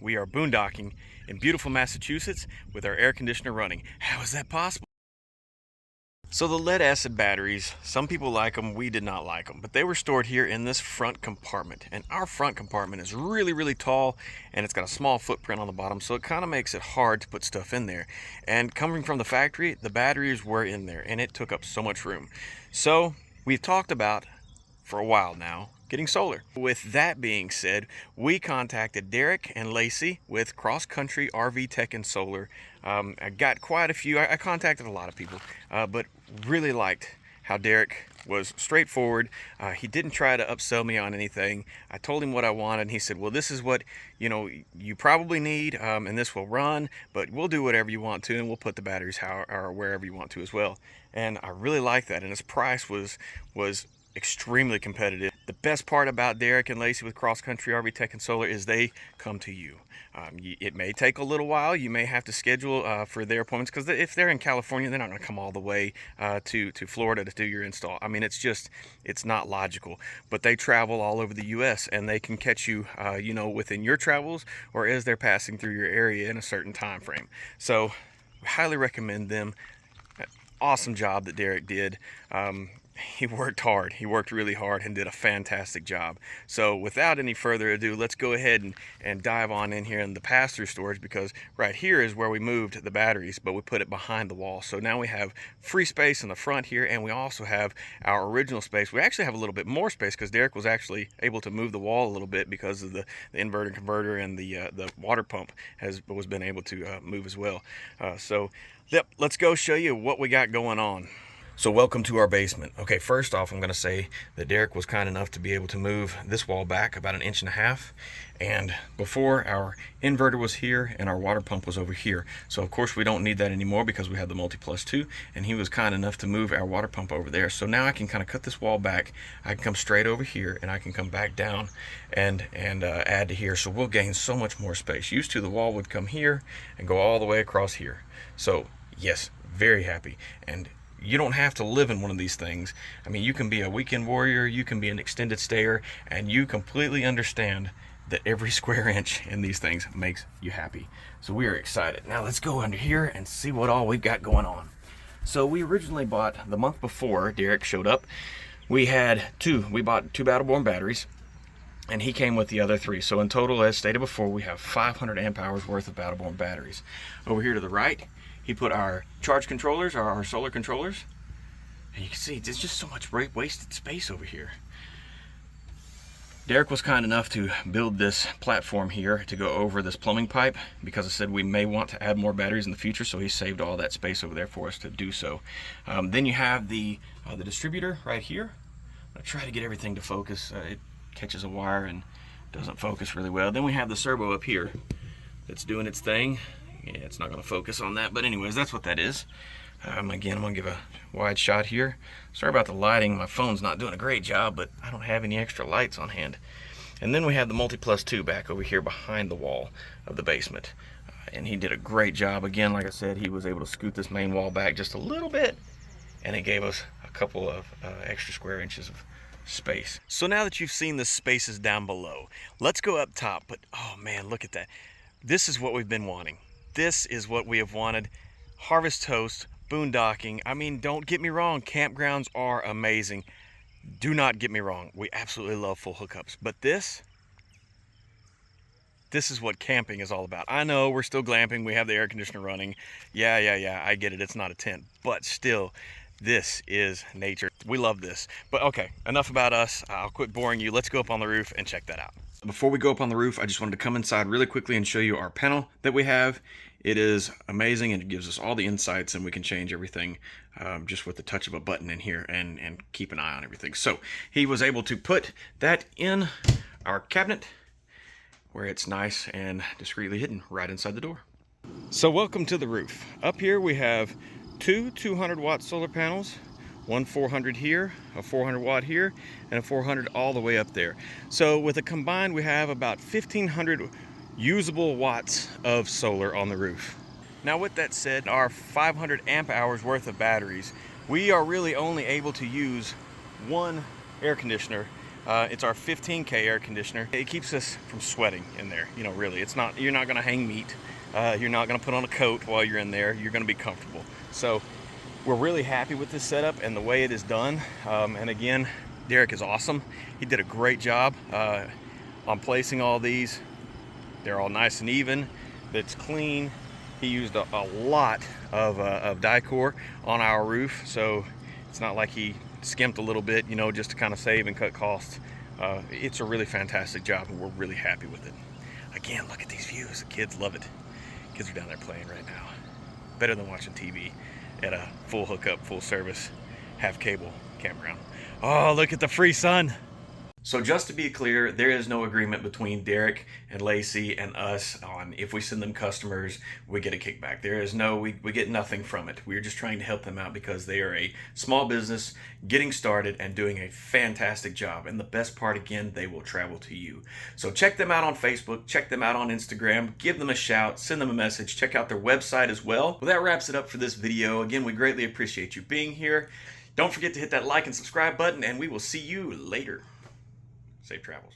We are boondocking in beautiful Massachusetts with our air conditioner running. How is that possible? So the lead acid batteries, some people like them, we did not like them, but they were stored here in this front compartment. And our front compartment is really tall, and it's got a small footprint on the bottom, so it kind of makes it hard to put stuff in there. And coming from the factory, the batteries were in there, and it took up so much room. So we've talked about, for a while now, getting solar. With that being said, we contacted Derek and Lacey with Cross Country RV Tech and Solar. I got quite a few. I contacted a lot of people, but really liked how Derek was straightforward. He didn't try to upsell me on anything. I told him what I wanted, and he said, well, this is what you probably need, and this will run, but we'll do whatever you want to, and we'll put the batteries or wherever you want to as well. And I really liked that, and his price was extremely competitive. The best part about Derek and Lacey with Cross Country RV Tech and Solar is they come to you. It may take a little while. You may have to schedule for their appointments, because if they're in California, they're not going to come all the way to Florida to do your install. I mean, it's not logical. But they travel all over the U.S. and they can catch you, within your travels or as they're passing through your area in a certain time frame. So, highly recommend them. Awesome job that Derek did. He worked hard. He worked really hard and did a fantastic job. So without any further ado, let's go ahead and dive on in here in the pass-through storage, because right here is where we moved the batteries, but we put it behind the wall. So now we have free space in the front here, and we also have our original space. We actually have a little bit more space because Derek was actually able to move the wall a little bit because of the inverter converter, and the water pump was been able to move as well. Yep, let's go show you what we got going on. So welcome to our basement. Okay, first off, I'm going to say that Derek was kind enough to be able to move this wall back about 1.5 inches. And before, our inverter was here and our water pump was over here. So of course we don't need that anymore because we have the Multi+2, and he was kind enough to move our water pump over there. So now I can kind of cut this wall back. I can come straight over here, and I can come back down and add to here. So we'll gain so much more space. Used to, the wall would come here and go all the way across here. So yes, very happy. And you don't have to live in one of these things. I mean, you can be a weekend warrior, you can be an extended stayer, and you completely understand that every square inch in these things makes you happy. So we are excited. Now let's go under here and see what all we've got going on. So we originally bought, the month before Derek showed up, we bought 2 battle-born batteries, and he came with the other 3. So in total, as stated before, we have 500 amp hours worth of battle-born batteries. Over here to the right, he put our charge controllers, our solar controllers, and you can see there's just so much wasted space over here. Derek was kind enough to build this platform here to go over this plumbing pipe, because I said we may want to add more batteries in the future, so he saved all that space over there for us to do so. Then you have the distributor right here. I'm gonna try to get everything to focus. It catches a wire and doesn't focus really well. Then we have the servo up here that's doing its thing. Yeah, it's not going to focus on that, but anyways, that's what that is. Again, I'm going to give a wide shot here. Sorry about the lighting. My phone's not doing a great job, but I don't have any extra lights on hand. And then we have the Multi+2 back over here behind the wall of the basement. And he did a great job. Again, like I said, he was able to scoot this main wall back just a little bit, and it gave us a couple of extra square inches of space. So now that you've seen the spaces down below, let's go up top. But oh man, look at that. This is what we've been wanting. This is what we have wanted. Harvest toast, boondocking. I mean, don't get me wrong, campgrounds are amazing. Do not get me wrong, we absolutely love full hookups. But this is what camping is all about. I know we're still glamping, we have the air conditioner running. Yeah, I get it, it's not a tent. But still, this is nature. We love this. But okay, enough about us. I'll quit boring you. Let's go up on the roof and check that out. Before we go up on the roof, I just wanted to come inside really quickly and show you our panel that we have. It is amazing, and it gives us all the insights, and we can change everything just with the touch of a button in here and keep an eye on everything. So he was able to put that in our cabinet where it's nice and discreetly hidden right inside the door. So welcome to the roof. Up here we have 2 200-watt solar panels, one 400 here, a 400 watt here, and a 400 all the way up there. So with a combined, we have about 1,500 usable watts of solar on the roof. Now with that said, our 500 amp hours worth of batteries, we are really only able to use one air conditioner It's our 15K air conditioner. It keeps us from sweating in there. You know, really, it's not, you're not gonna hang meat. You're not gonna put on a coat while you're in there. You're gonna be comfortable. So we're really happy with this setup and the way it is done. And again, Derek is awesome. He did a great job on placing all these. They're all nice and even. It's clean. He used a lot of Dicor on our roof, so it's not like he skimped a little bit, you know, just to kind of save and cut costs. It's a really fantastic job, and we're really happy with it. Again, look at these views. The kids love it. Kids are down there playing right now. Better than watching TV at a full hookup, full service, half cable campground. Oh, look at the free sun. So just to be clear, there is no agreement between Derek and Lacey and us on if we send them customers, we get a kickback. There is no, we get nothing from it. We're just trying to help them out because they are a small business getting started and doing a fantastic job. And the best part, again, they will travel to you. So check them out on Facebook, check them out on Instagram, give them a shout, send them a message, check out their website as well. Well, that wraps it up for this video. Again, we greatly appreciate you being here. Don't forget to hit that like and subscribe button, and we will see you later. Safe travels.